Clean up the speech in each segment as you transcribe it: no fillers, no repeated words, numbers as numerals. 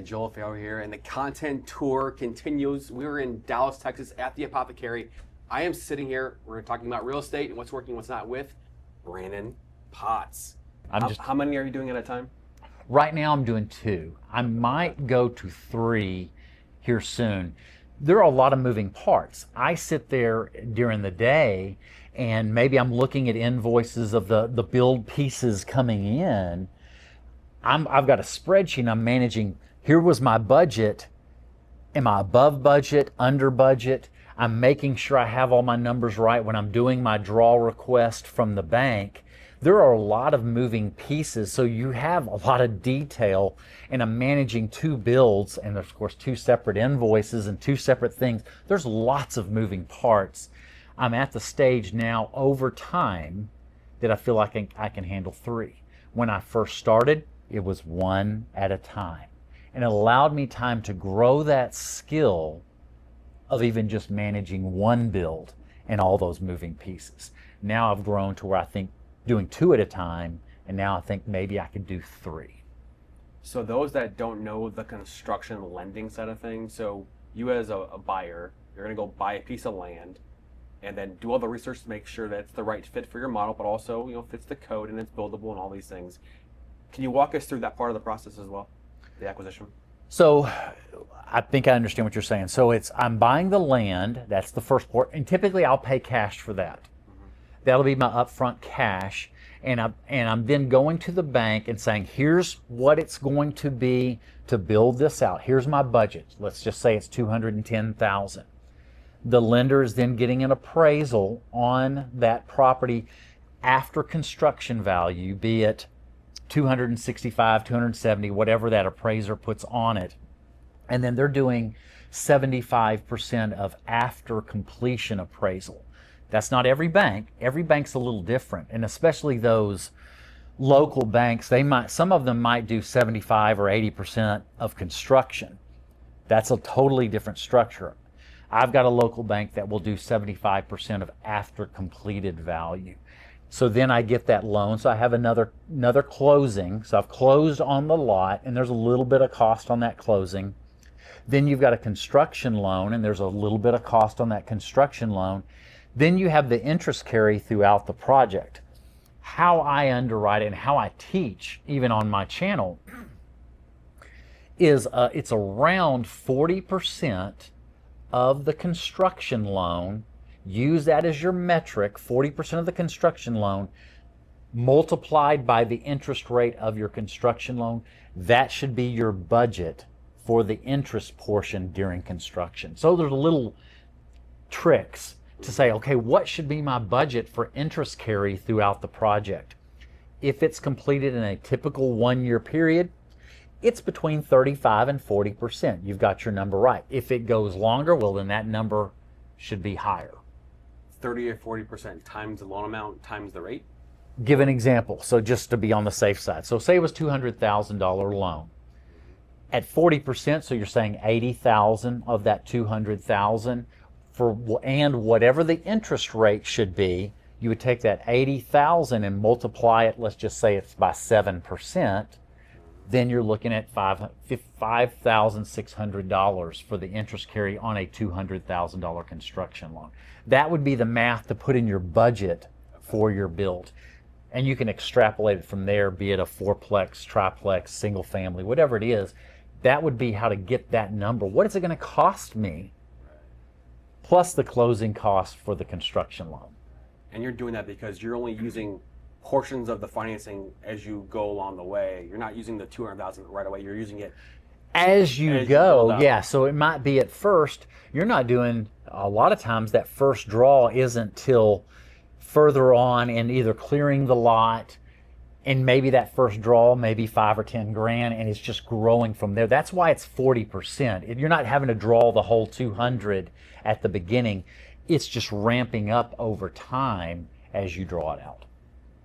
Joel Farrell here, and the content tour continues. We're in Dallas, Texas at the Apothecary. I am sitting here, we're talking about real estate and what's working, what's not with Brannon Potts. How many are you doing at a time? Right now I'm doing 2. I might go to 3 here soon. There are a lot of moving parts. I sit there during the day and maybe I'm looking at invoices of the build pieces coming in. I've got a spreadsheet I'm managing. Here was my budget. Am I above budget, under budget? I'm making sure I have all my numbers right when I'm doing my draw request from the bank. There are a lot of moving pieces, so you have a lot of detail, and I'm managing 2 builds, and there's of course 2 separate invoices and 2 separate things. There's lots of moving parts. I'm at the stage now over time that I feel like I can handle 3. When I first started, it was 1 at a time, and it allowed me time to grow that skill of even just managing 1 build and all those moving pieces. Now I've grown to where I think doing 2 at a time, and now I think maybe I could do 3. So those that don't know the construction lending side of things, so you as a buyer, you're going to go buy a piece of land and then do all the research to make sure that it's the right fit for your model, but also, you know, fits the code and it's buildable and all these things. Can you walk us through that part of the process as well, the acquisition? So I think I understand what you're saying. So I'm buying the land, that's the first part, and typically I'll pay cash for that. That'll be my upfront cash, and I'm then going to the bank and saying, here's what it's going to be to build this out. Here's my budget. Let's just say it's $210,000. The lender is then getting an appraisal on that property after construction value, be it 265, 270, whatever that appraiser puts on it. And then they're doing 75% of after completion appraisal. That's not every bank. Every bank's a little different, and especially those local banks, some of them might do 75 or 80% of construction. That's a totally different structure. I've got a local bank that will do 75% of after completed value. So then I get that loan. So I have another closing. So I've closed on the lot, and there's a little bit of cost on that closing. Then you've got a construction loan, and there's a little bit of cost on that construction loan. Then you have the interest carry throughout the project. How I underwrite it and how I teach, even on my channel, is it's around 40% of the construction loan. Use that as your metric, 40% of the construction loan multiplied by the interest rate of your construction loan. That should be your budget for the interest portion during construction. So there's little tricks to say, okay, what should be my budget for interest carry throughout the project? If it's completed in a typical 1-year period, it's between 35 and 40%. You've got your number right. If it goes longer, well, then that number should be higher. 30 or 40% times the loan amount times the rate? Give an example, so just to be on the safe side. So say it was $200,000 loan. At 40%, so you're saying $80,000 of that $200,000, and whatever the interest rate should be, you would take that $80,000 and multiply it, let's just say it's by 7%, then you're looking at $5,600 for the interest carry on a $200,000 construction loan. That would be the math to put in your budget for your build. And you can extrapolate it from there, be it a 4-plex, triplex, single family, whatever it is. That would be how to get that number. What is it going to cost me? Plus the closing cost for the construction loan. And you're doing that because you're only using portions of the financing as you go along the way. You're not using the $200,000 right away. You're using it as you go. Yeah, so it might be at first, you're not doing, a lot of times that first draw isn't till further on in either clearing the lot, and maybe that first draw, maybe 5 or 10 grand, and it's just growing from there. That's why it's 40%. You're not having to draw the whole 200 at the beginning. It's just ramping up over time as you draw it out.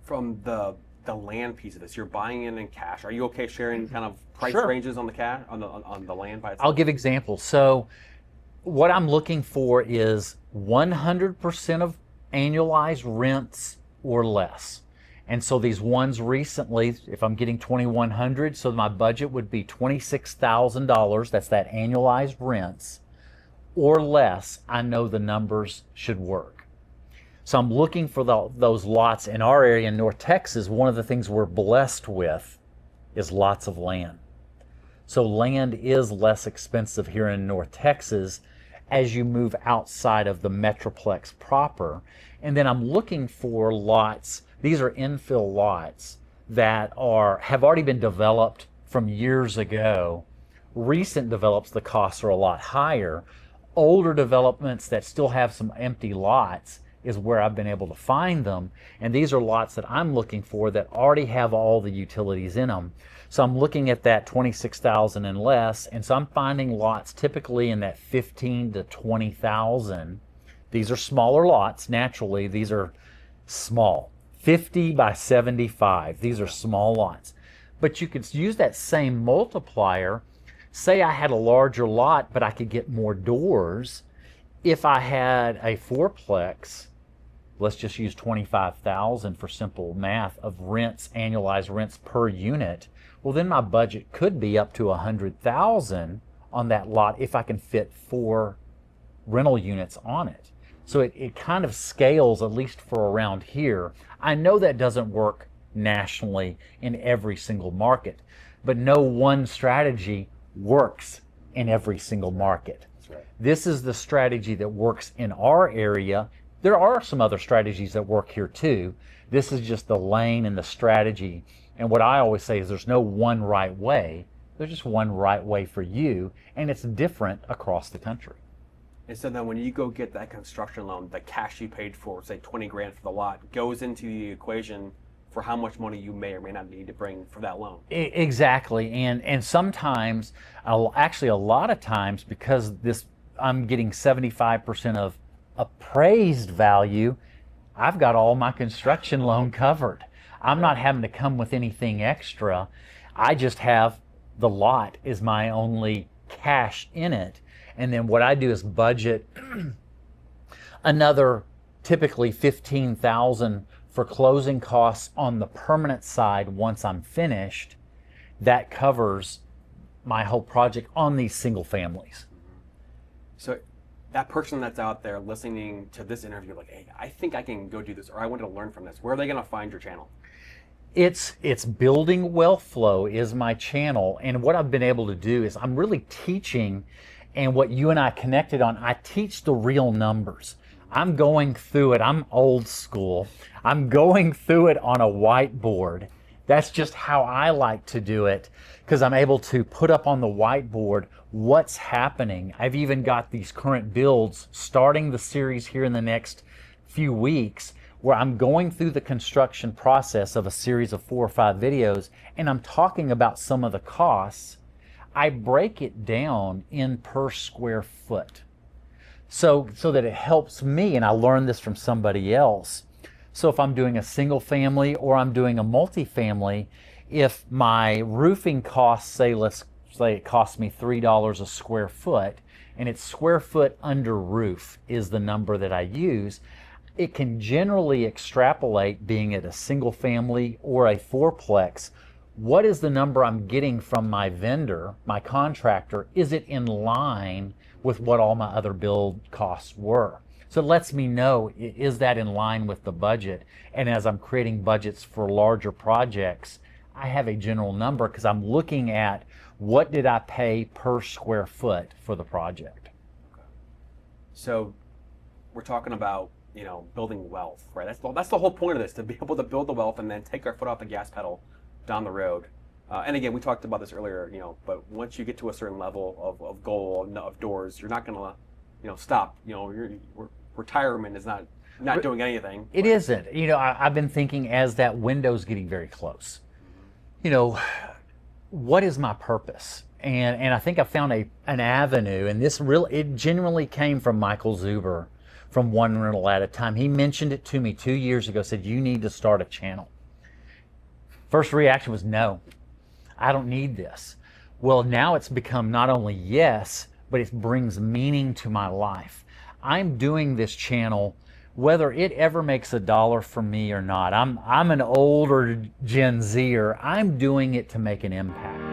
From the land piece of this, you're buying in cash. Are you okay sharing kind of price Sure. ranges on the cash on the land by itself? I'll give examples. So what I'm looking for is 100% of annualized rents or less. And so these ones recently, if I'm getting 2,100, so my budget would be $26,000. That's that annualized rents or less. I know the numbers should work. So I'm looking for those lots in our area in North Texas. One of the things we're blessed with is lots of land. So land is less expensive here in North Texas as you move outside of the Metroplex proper. And then I'm looking for lots. These are infill lots that have already been developed from years ago. Recent develops, the costs are a lot higher. Older developments that still have some empty lots is where I've been able to find them. And these are lots that I'm looking for that already have all the utilities in them. So I'm looking at that 26,000 and less. And so I'm finding lots typically in that 15 to 20,000. These are smaller lots. Naturally, these are small. 50 by 75. These are small lots. But you could use that same multiplier. Say I had a larger lot, but I could get more doors. If I had a fourplex, let's just use 25,000 for simple math of rents, annualized rents per unit. Well, then my budget could be up to 100,000 on that lot if I can fit 4 rental units on it. So it kind of scales, at least for around here. I know that doesn't work nationally in every single market, but no one strategy works in every single market. That's right. This is the strategy that works in our area. There are some other strategies that work here too. This is just the lane and the strategy. And what I always say is there's no one right way. There's just one right way for you, and it's different across the country. And so then when you go get that construction loan, the cash you paid for, say 20 grand for the lot, goes into the equation for how much money you may or may not need to bring for that loan. Exactly. And sometimes, actually a lot of times, because I'm getting 75% of appraised value, I've got all my construction loan covered. I'm not having to come with anything extra. I just have the lot is my only cash in it. And then what I do is budget another typically 15,000 for closing costs on the permanent side once I'm finished. That covers my whole project on these single families. So that person that's out there listening to this interview, like, hey, I think I can go do this, or I want to learn from this. Where are they going to find your channel? It's Building Wealth Flow is my channel. And what I've been able to do is I'm really teaching, and what you and I connected on, I teach the real numbers. I'm going through it. I'm old school. I'm going through it on a whiteboard. That's just how I like to do it, because I'm able to put up on the whiteboard what's happening. I've even got these current builds starting the series here in the next few weeks, where I'm going through the construction process of a series of 4 or 5 videos, and I'm talking about some of the costs. I break it down in per square foot so that it helps me, and I learned this from somebody else. So if I'm doing a single family or I'm doing a multifamily, if my roofing costs, say, let's say it costs me $3 a square foot, and it's square foot under roof is the number that I use, it can generally extrapolate, being at a single family or a fourplex, what is the number I'm getting from my vendor, my contractor? Is it in line with what all my other build costs were? So it lets me know, is that in line with the budget? And as I'm creating budgets for larger projects, I have a general number because I'm looking at what did I pay per square foot for the project. Okay. So we're talking about, building wealth, right? That's the whole point of this, to be able to build the wealth and then take our foot off the gas pedal down the road. And again, we talked about this earlier, but once you get to a certain level of goal, of doors, you're not going to, stop. Retirement is not doing anything. It isn't. I've been thinking as that window's getting very close, what is my purpose? And I think I found an avenue, and it genuinely came from Michael Zuber from One Rental at a Time. He mentioned it to me 2 years ago, said, you need to start a channel. First reaction was, no, I don't need this. Well, now it's become not only yes, but it brings meaning to my life. I'm doing this channel whether it ever makes a dollar for me or not. I'm an older Gen Zer. I'm doing it to make an impact.